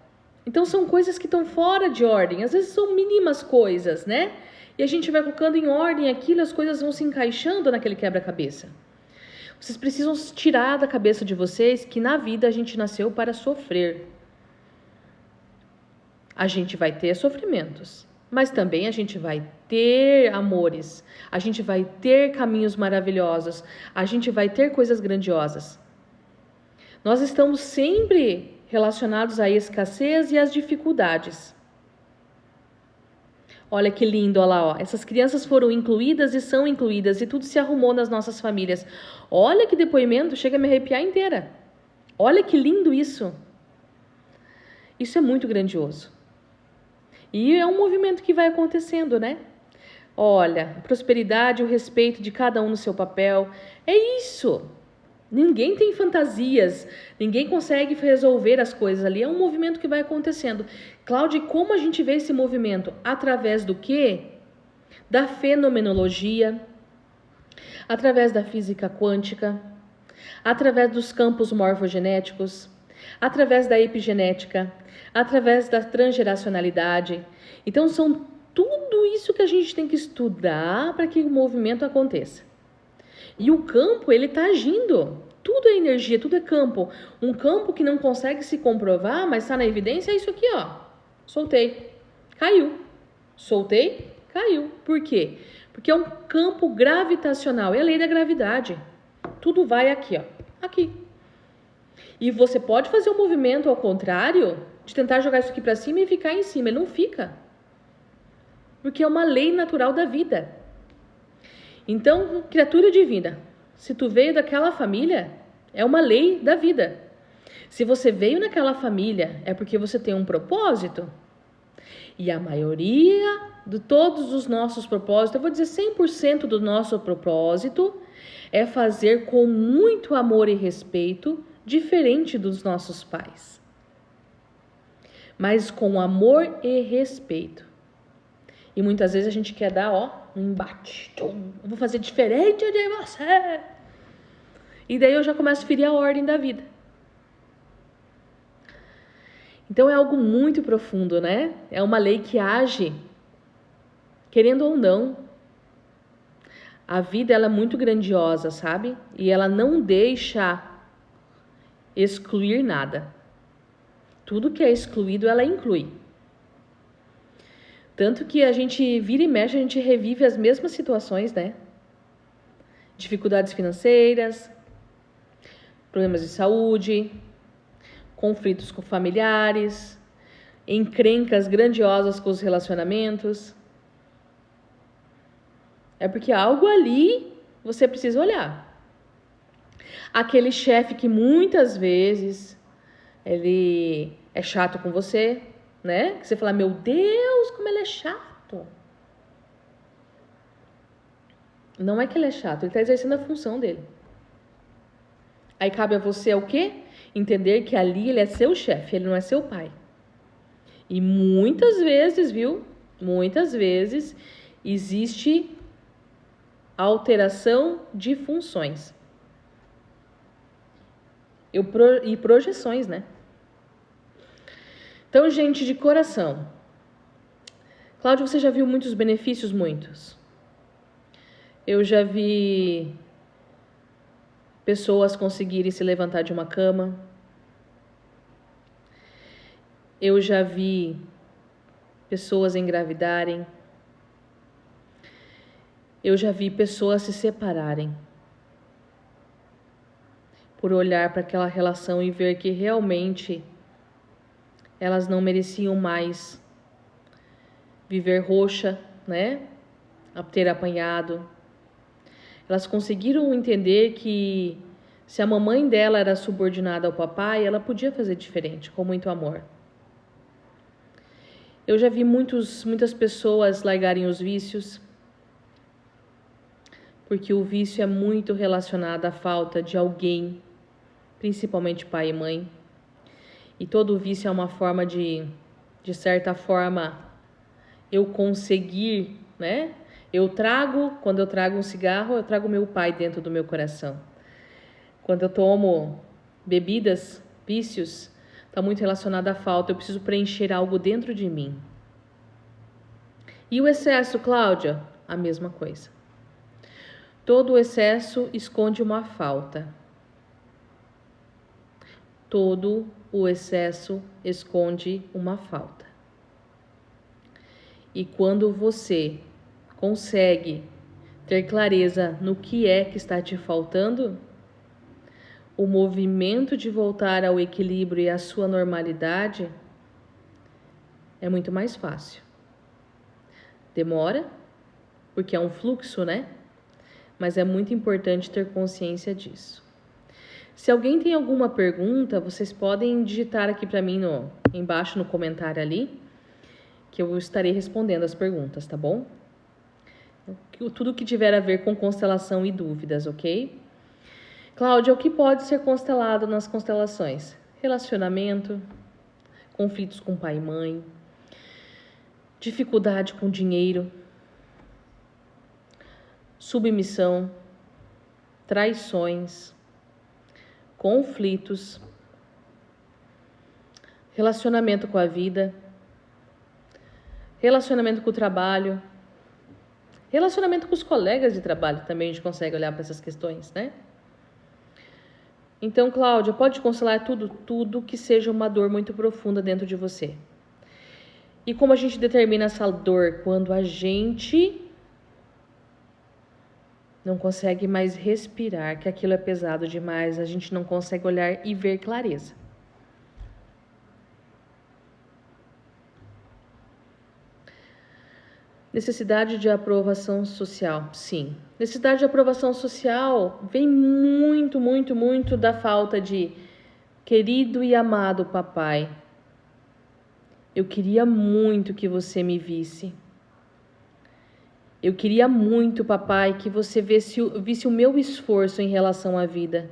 [SPEAKER 1] Então, são coisas que estão fora de ordem. Às vezes são mínimas coisas, né? E a gente vai colocando em ordem aquilo, as coisas vão se encaixando naquele quebra-cabeça. Vocês precisam tirar da cabeça de vocês que na vida a gente nasceu para sofrer. A gente vai ter sofrimentos, mas também a gente vai ter amores, a gente vai ter caminhos maravilhosos, a gente vai ter coisas grandiosas. Nós estamos sempre relacionados à escassez e às dificuldades. Olha que lindo, olha lá, ó. Essas crianças foram incluídas e são incluídas e tudo se arrumou nas nossas famílias. Olha que depoimento, chega a me arrepiar inteira. Olha que lindo isso. Isso é muito grandioso. E é um movimento que vai acontecendo, né? Olha, a prosperidade, o respeito de cada um no seu papel. É isso. Ninguém tem fantasias, ninguém consegue resolver as coisas ali. É um movimento que vai acontecendo. Cláudia, como a gente vê esse movimento? Através do quê? Da fenomenologia, através da física quântica, através dos campos morfogenéticos, através da epigenética, através da transgeracionalidade. Então, são tudo isso que a gente tem que estudar para que o movimento aconteça. E o campo, ele está agindo. Tudo é energia, tudo é campo. Um campo que não consegue se comprovar, mas está na evidência, é isso aqui, ó. Soltei, caiu. Soltei, caiu. Por quê? Porque é um campo gravitacional, é a lei da gravidade. Tudo vai aqui, ó. Aqui. E você pode fazer um movimento ao contrário, de tentar jogar isso aqui para cima e ficar em cima. Ele não fica. Porque é uma lei natural da vida. Então, criatura divina, se tu veio daquela família, é uma lei da vida. Se você veio naquela família, é porque você tem um propósito. E a maioria de todos os nossos propósitos, eu vou dizer 100% do nosso propósito, é fazer com muito amor e respeito, diferente dos nossos pais. Mas com amor e respeito. E muitas vezes a gente quer dar, ó, um embate. Eu vou fazer diferente de você. E daí eu já começo a ferir a ordem da vida. Então é algo muito profundo, né? É uma lei que age, querendo ou não. A vida, ela é muito grandiosa, sabe? E ela não deixa excluir nada. Tudo que é excluído, ela inclui. Tanto que a gente vira e mexe, a gente revive as mesmas situações, né? Dificuldades financeiras, problemas de saúde, conflitos com familiares, encrencas grandiosas com os relacionamentos. É porque algo ali você precisa olhar. Aquele chefe que muitas vezes ele é chato com você, né? Que você fala, meu Deus, como ele é chato. Não é que ele é chato, ele está exercendo a função dele. Aí cabe a você o quê? Entender que ali ele é seu chefe, ele não é seu pai. E muitas vezes, viu? Muitas vezes existe alteração de funções. E projeções, né? Então, gente, de coração. Cláudio, você já viu muitos benefícios? Muitos. Eu já vi pessoas conseguirem se levantar de uma cama. Eu já vi pessoas engravidarem. Eu já vi pessoas se separarem. Por olhar para aquela relação e ver que realmente elas não mereciam mais viver roxa, né? A ter apanhado. Elas conseguiram entender que se a mamãe dela era subordinada ao papai, ela podia fazer diferente, com muito amor. Eu já vi muitas pessoas largarem os vícios, porque o vício é muito relacionado à falta de alguém, principalmente pai e mãe. E todo vício é uma forma de certa forma, eu conseguir, né? Quando eu trago um cigarro, eu trago meu pai dentro do meu coração. Quando eu tomo bebidas, vícios, está muito relacionado à falta, eu preciso preencher algo dentro de mim. E o excesso, Cláudia? A mesma coisa. Todo o excesso esconde uma falta. Todo o excesso esconde uma falta. E quando você consegue ter clareza no que é que está te faltando, o movimento de voltar ao equilíbrio e à sua normalidade é muito mais fácil. Demora, porque é um fluxo, né? Mas é muito importante ter consciência disso. Se alguém tem alguma pergunta, vocês podem digitar aqui para mim embaixo no comentário ali, que eu estarei respondendo as perguntas, tá bom? Tudo que tiver a ver com constelação e dúvidas, ok? Cláudia, o que pode ser constelado nas constelações? Relacionamento, conflitos com pai e mãe, dificuldade com dinheiro, submissão, traições, conflitos, relacionamento com a vida, relacionamento com o trabalho, relacionamento com os colegas de trabalho também a gente consegue olhar para essas questões, né? Então, Cláudia, pode constelar tudo que seja uma dor muito profunda dentro de você. E como a gente determina essa dor? Quando a gente não consegue mais respirar, que aquilo é pesado demais, a gente não consegue olhar e ver clareza. Necessidade de aprovação social, sim. Necessidade de aprovação social vem muito da falta de querido e amado papai. Eu queria muito que você me visse. Eu queria muito, papai, que você visse o meu esforço em relação à vida.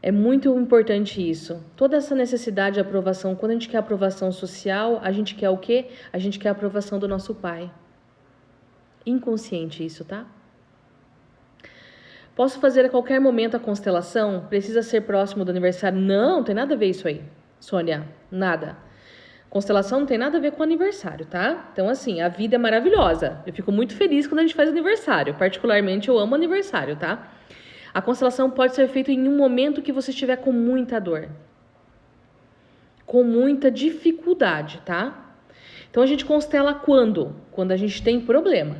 [SPEAKER 1] É muito importante isso. Toda essa necessidade de aprovação, quando a gente quer aprovação social, a gente quer o quê? A gente quer a aprovação do nosso pai. Inconsciente isso, tá? Posso fazer a qualquer momento a constelação? Precisa ser próximo do aniversário? Não, tem nada a ver isso aí, Sônia. Nada. Constelação não tem nada a ver com aniversário, tá? Então, assim, a vida é maravilhosa. Eu fico muito feliz quando a gente faz aniversário. Particularmente, eu amo aniversário, tá? A constelação pode ser feita em um momento que você estiver com muita dor. Com muita dificuldade, tá? Então, a gente constela quando? Quando a gente tem problema.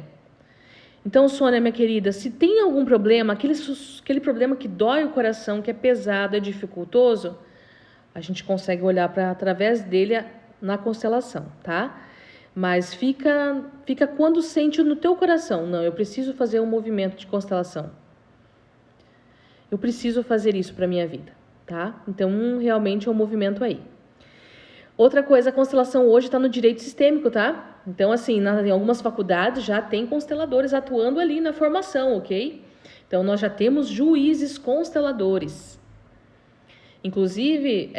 [SPEAKER 1] Então, Sônia, minha querida, se tem algum problema, aquele problema que dói o coração, que é pesado, é dificultoso, a gente consegue olhar através dele na constelação, tá? Mas fica quando sente no teu coração. Não, eu preciso fazer um movimento de constelação. Eu preciso fazer isso para minha vida, tá? Então, realmente é um movimento aí. Outra coisa, a constelação hoje está no direito sistêmico, tá? Então, assim, em algumas faculdades já tem consteladores atuando ali na formação, ok? Então, nós já temos juízes consteladores. Inclusive,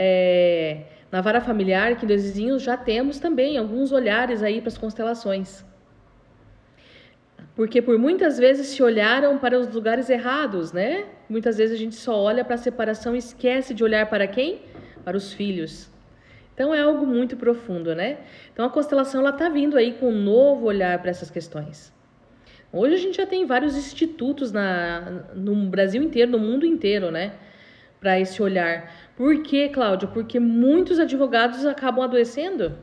[SPEAKER 1] na vara familiar, aqui dos vizinhos, já temos também alguns olhares aí para as constelações. Porque por muitas vezes se olharam para os lugares errados, né? Muitas vezes a gente só olha para a separação e esquece de olhar para quem? Para os filhos. Então é algo muito profundo, né? Então a constelação ela está vindo aí com um novo olhar para essas questões. Hoje a gente já tem vários institutos no Brasil inteiro, no mundo inteiro, né? Para esse olhar. Por quê, Cláudia? Porque muitos advogados acabam adoecendo.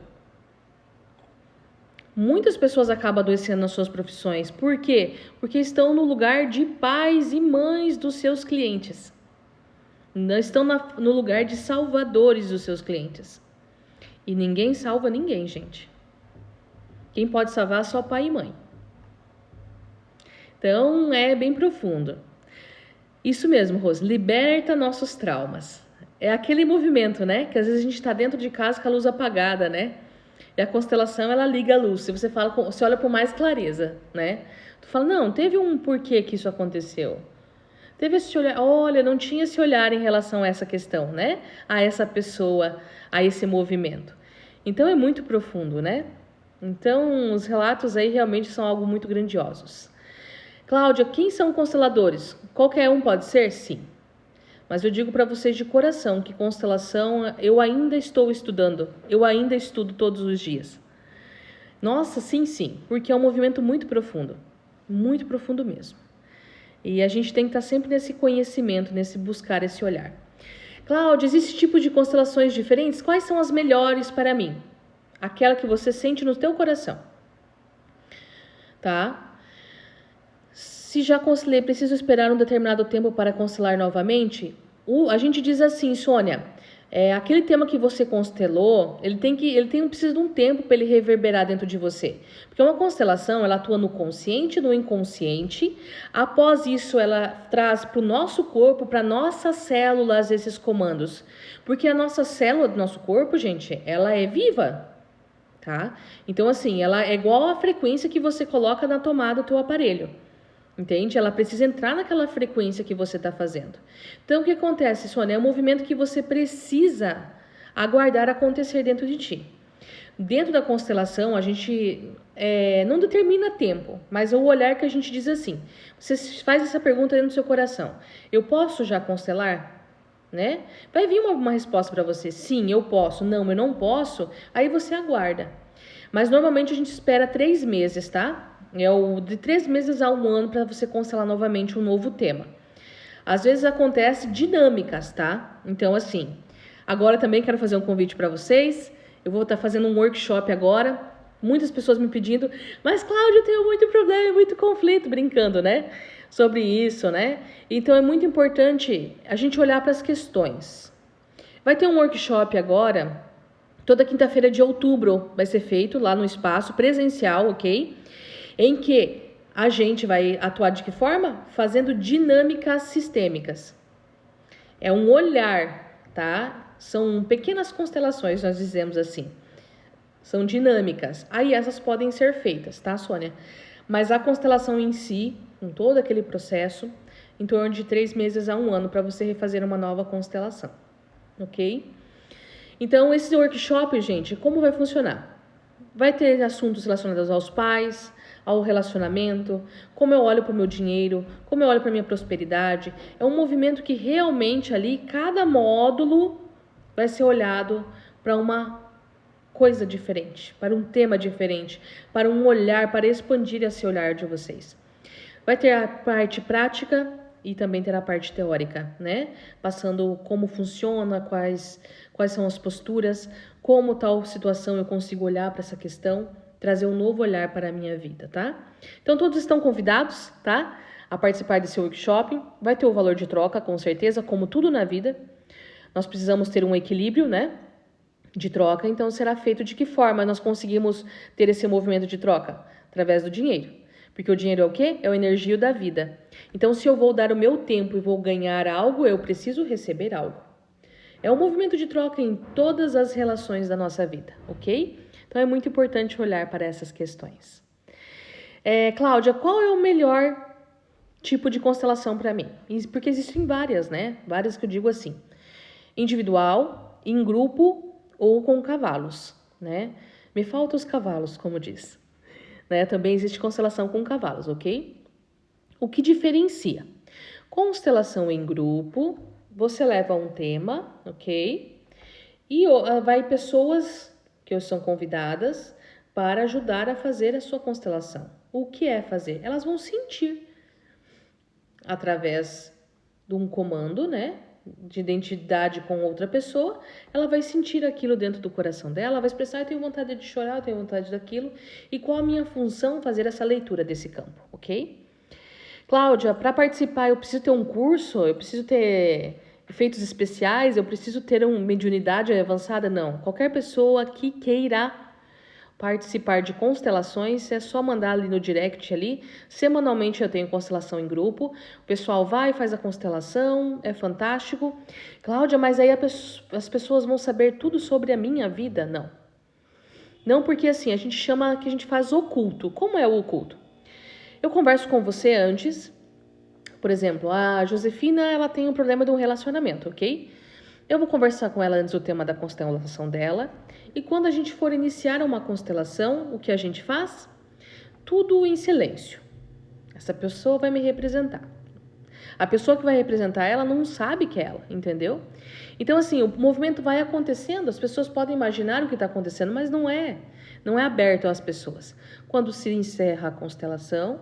[SPEAKER 1] Muitas pessoas acabam adoecendo nas suas profissões. Por quê? Porque estão no lugar de pais e mães dos seus clientes. Não estão no lugar de salvadores dos seus clientes. E ninguém salva ninguém, gente. Quem pode salvar é só pai e mãe. Então, é bem profundo. Isso mesmo, Rose. Liberta nossos traumas. É aquele movimento, né? Que às vezes a gente está dentro de casa com a luz apagada, né? E a constelação, ela liga a luz. Se você você olha com mais clareza, né? Tu fala, não, teve um porquê que isso aconteceu. Teve esse olhar, olha, não tinha esse olhar em relação a essa questão, né? A essa pessoa, a esse movimento. Então, é muito profundo, né? Então, os relatos aí realmente são algo muito grandiosos. Cláudia, quem são consteladores? Qualquer um pode ser? Sim. Mas eu digo para vocês de coração que constelação eu ainda estou estudando. Eu ainda estudo todos os dias. Nossa, sim, porque é um movimento muito profundo mesmo. E a gente tem que estar sempre nesse conhecimento, nesse buscar esse olhar. Cláudia, existe tipo de constelações diferentes? Quais são as melhores para mim? aquela que você sente no teu coração, tá? Se já constelei, preciso esperar um determinado tempo para constelar novamente? A gente diz assim, Sônia, aquele tema que você constelou, precisa de um tempo para ele reverberar dentro de você. Porque uma constelação, ela atua no consciente e no inconsciente. Após isso, ela traz para o nosso corpo, para nossas células, esses comandos. Porque a nossa célula do nosso corpo, gente, ela é viva, tá? Então, assim, ela é igual à frequência que você coloca na tomada do teu aparelho. Entende? Ela precisa entrar naquela frequência que você está fazendo. Então, o que acontece, Sônia? É um movimento que você precisa aguardar acontecer dentro de ti. Dentro da constelação, a gente não determina tempo, mas é o olhar que a gente diz assim. Você faz essa pergunta dentro do seu coração. Eu posso já constelar? Né? Vai vir uma resposta para você. Sim, eu posso. Não, eu não posso. Aí você aguarda. Mas normalmente a gente espera 3 meses, tá? De 3 meses a 1 ano para você constelar novamente um novo tema. Às vezes acontece dinâmicas, tá? Então, assim, agora também quero fazer um convite para vocês. Eu vou estar fazendo um workshop agora. Muitas pessoas me pedindo, mas Cláudia, eu tenho muito problema, muito conflito, brincando, né? Sobre isso, né? Então é muito importante a gente olhar para as questões. Vai ter um workshop agora, toda quinta-feira de outubro, vai ser feito lá no espaço presencial, ok? Em que a gente vai atuar de que forma? Fazendo dinâmicas sistêmicas. É um olhar, tá? São pequenas constelações, nós dizemos assim. São dinâmicas. Aí essas podem ser feitas, tá, Sônia? Mas a constelação em si, com todo aquele processo, em torno de 3 meses a 1 ano para você refazer uma nova constelação, ok? Então, esse workshop, gente, como vai funcionar? Vai ter assuntos relacionados aos pais, ao relacionamento, como eu olho para o meu dinheiro, como eu olho para a minha prosperidade. É um movimento que realmente ali, cada módulo vai ser olhado para uma coisa diferente, para um tema diferente, para um olhar, para expandir esse olhar de vocês. Vai ter a parte prática e também ter a parte teórica, né? Passando como funciona, quais são as posturas, como tal situação eu consigo olhar para essa questão, trazer um novo olhar para a minha vida, tá? Então todos estão convidados, tá? A participar desse workshop. Vai ter o valor de troca, com certeza, como tudo na vida. Nós precisamos ter um equilíbrio, né? De troca, então será feito de que forma nós conseguimos ter esse movimento de troca? Através do dinheiro. Porque o dinheiro é o quê? É o energia da vida. Então, se eu vou dar o meu tempo e vou ganhar algo, eu preciso receber algo. É um movimento de troca em todas as relações da nossa vida, ok? Então, é muito importante olhar para essas questões. Cláudia, qual é o melhor tipo de constelação para mim? Porque existem várias, né? Várias que eu digo assim. Individual, em grupo ou com cavalos, né? Me faltam os cavalos, como diz. Né? Também existe constelação com cavalos, ok? O que diferencia? Constelação em grupo, você leva um tema, ok? E vai pessoas que são convidadas para ajudar a fazer a sua constelação. O que é fazer? Elas vão sentir através de um comando, né? De identidade com outra pessoa, ela vai sentir aquilo dentro do coração dela, vai expressar, eu tenho vontade de chorar, eu tenho vontade daquilo, e qual a minha função fazer essa leitura desse campo, ok? Cláudia, para participar eu preciso ter um curso, eu preciso ter efeitos especiais, eu preciso ter uma mediunidade avançada? Não, qualquer pessoa que queira participar de constelações, é só mandar ali no direct ali. Semanalmente eu tenho constelação em grupo. O pessoal vai, faz a constelação, é fantástico. Cláudia, mas aí as pessoas vão saber tudo sobre a minha vida? Não. Não, porque assim, a gente chama que a gente faz oculto. Como é o oculto? Eu converso com você antes. Por exemplo, a Josefina, ela tem um problema de um relacionamento, ok? Eu vou conversar com ela antes do tema da constelação dela. E quando a gente for iniciar uma constelação, o que a gente faz? Tudo em silêncio. Essa pessoa vai me representar. A pessoa que vai representar ela não sabe que é ela, entendeu? Então, assim, o movimento vai acontecendo, as pessoas podem imaginar o que está acontecendo, mas não é. Não é aberto às pessoas. Quando se encerra a constelação,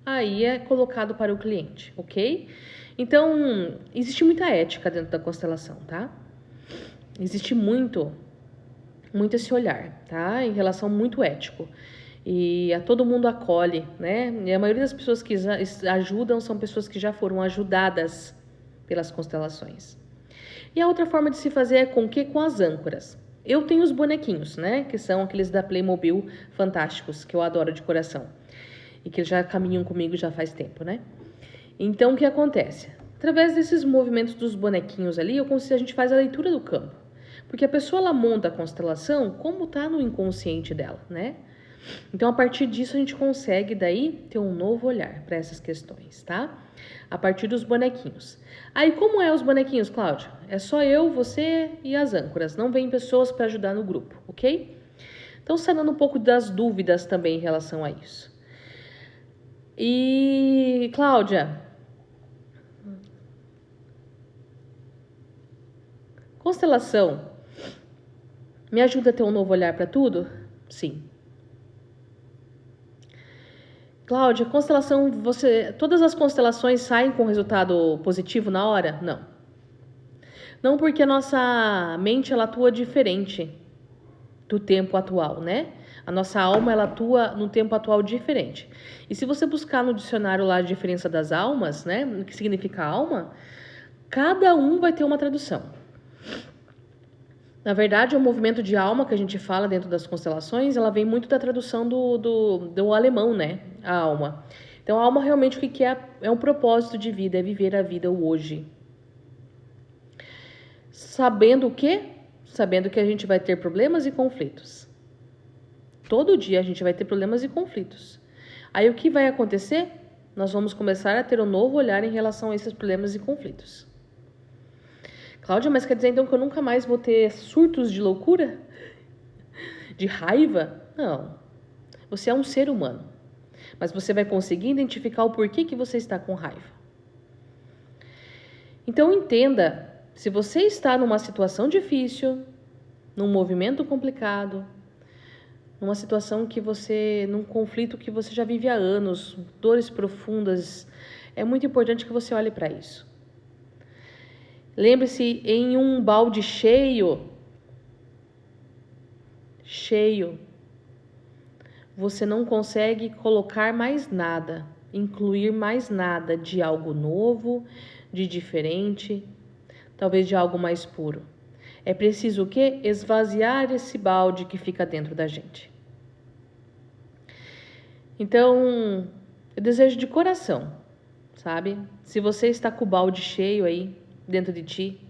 [SPEAKER 1] aí é colocado para o cliente, ok? Então, existe muita ética dentro da constelação, tá? Existe muito muito esse olhar, tá? Em relação muito ético. E a todo mundo acolhe, né? E a maioria das pessoas que ajudam são pessoas que já foram ajudadas pelas constelações. E a outra forma de se fazer é com o quê? Com as âncoras. Eu tenho os bonequinhos, né? Que são aqueles da Playmobil fantásticos, que eu adoro de coração. E que já caminham comigo já faz tempo, né? Então, o que acontece? Através desses movimentos dos bonequinhos ali, a gente faz a leitura do campo. Porque a pessoa, ela monta a constelação como está no inconsciente dela, né? Então, a partir disso, a gente consegue daí ter um novo olhar para essas questões, tá? A partir dos bonequinhos. Aí, como é os bonequinhos, Cláudia? É só eu, você e as âncoras. Não vem pessoas para ajudar no grupo, ok? Então, sanando um pouco das dúvidas também em relação a isso. E, Cláudia, constelação me ajuda a ter um novo olhar para tudo? Sim. Cláudia, constelação, todas as constelações saem com resultado positivo na hora? Não. Não, porque a nossa mente ela atua diferente do tempo atual, né? A nossa alma ela atua no tempo atual diferente. E se você buscar no dicionário lá a diferença das almas, né? O que significa alma, cada um vai ter uma tradução. Na verdade, o movimento de alma que a gente fala dentro das constelações, ela vem muito da tradução do alemão, né? A alma. Então, a alma realmente o que é? É um propósito de vida, é viver a vida hoje. Sabendo o quê? Sabendo que a gente vai ter problemas e conflitos. Todo dia a gente vai ter problemas e conflitos. Aí o que vai acontecer? Nós vamos começar a ter um novo olhar em relação a esses problemas e conflitos. Cláudia, mas quer dizer então que eu nunca mais vou ter surtos de loucura? De raiva? Não. Você é um ser humano. Mas você vai conseguir identificar o porquê que você está com raiva. Então entenda, se você está numa situação difícil, num movimento complicado, numa situação num conflito que você já vive há anos, dores profundas, é muito importante que você olhe para isso. Lembre-se, em um balde cheio, você não consegue colocar mais nada, incluir mais nada de algo novo, de diferente, talvez de algo mais puro. É preciso o quê? Esvaziar esse balde que fica dentro da gente. Então, eu desejo de coração, sabe? Se você está com o balde cheio aí, dentro de ti,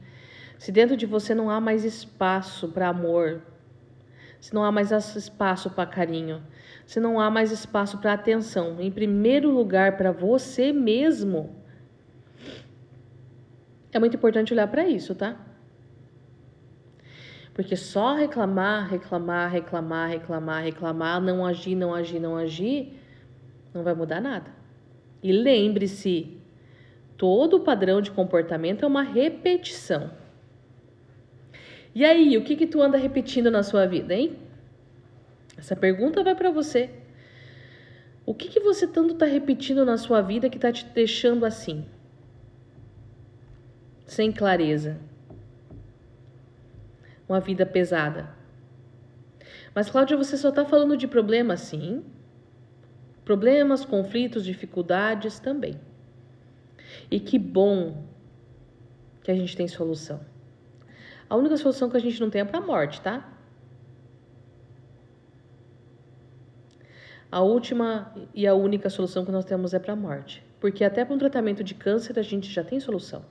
[SPEAKER 1] se dentro de você não há mais espaço para amor, se não há mais espaço para carinho, se não há mais espaço para atenção, em primeiro lugar para você mesmo, é muito importante olhar para isso, tá? Porque só reclamar, não agir, não vai mudar nada. E lembre-se, todo padrão de comportamento é uma repetição. E aí, o que tu anda repetindo na sua vida, hein? Essa pergunta vai para você. O que você tanto está repetindo na sua vida que está te deixando assim? Sem clareza. Uma vida pesada. Mas, Cláudia, você só está falando de problemas, sim. Problemas, conflitos, dificuldades também. E que bom que a gente tem solução. A única solução que a gente não tem é para a morte, tá? A última e a única solução que nós temos é para a morte. Porque até para um tratamento de câncer a gente já tem solução.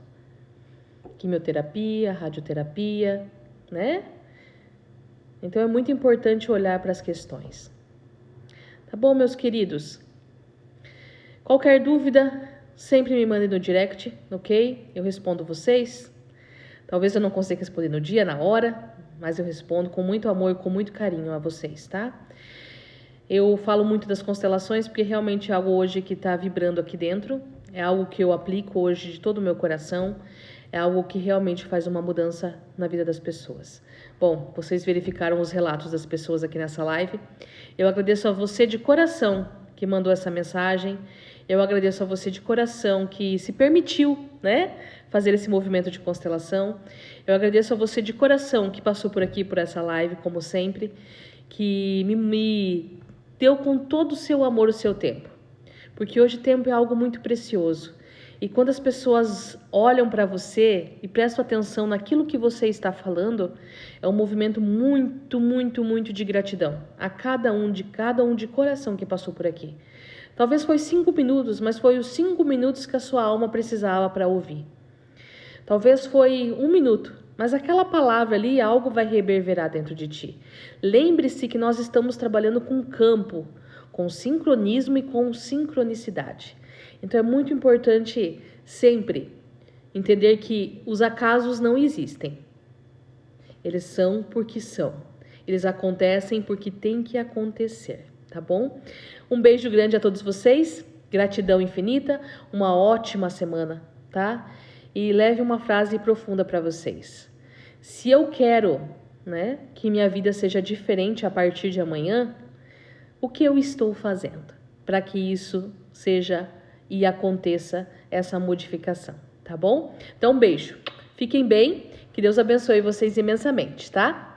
[SPEAKER 1] Quimioterapia, radioterapia, né? Então é muito importante olhar para as questões. Tá bom, meus queridos? Qualquer dúvida, sempre me mandem no direct, ok? Eu respondo vocês. Talvez eu não consiga responder no dia, na hora, mas eu respondo com muito amor e com muito carinho a vocês, tá? Eu falo muito das constelações porque realmente é algo hoje que está vibrando aqui dentro. É algo que eu aplico hoje de todo o meu coração. É algo que realmente faz uma mudança na vida das pessoas. Bom, vocês verificaram os relatos das pessoas aqui nessa live. Eu agradeço a você de coração que mandou essa mensagem. Eu agradeço a você de coração que se permitiu, né, fazer esse movimento de constelação. Eu agradeço a você de coração que passou por aqui, por essa live, como sempre, que me deu com todo o seu amor o seu tempo. Porque hoje o tempo é algo muito precioso. E quando as pessoas olham para você e prestam atenção naquilo que você está falando, é um movimento muito, muito, muito de gratidão a cada um de coração que passou por aqui. Talvez foi 5 minutos, mas foi os 5 minutos que a sua alma precisava para ouvir. Talvez foi 1 minuto, mas aquela palavra ali, algo vai reverberar dentro de ti. Lembre-se que nós estamos trabalhando com campo, com sincronismo e com sincronicidade. Então é muito importante sempre entender que os acasos não existem. Eles são porque são. Eles acontecem porque tem que acontecer, tá bom? Um beijo grande a todos vocês, gratidão infinita, uma ótima semana, tá? E leve uma frase profunda para vocês. Se eu quero, que minha vida seja diferente a partir de amanhã, o que eu estou fazendo para que isso seja e aconteça essa modificação, tá bom? Então, um beijo. Fiquem bem, que Deus abençoe vocês imensamente, tá?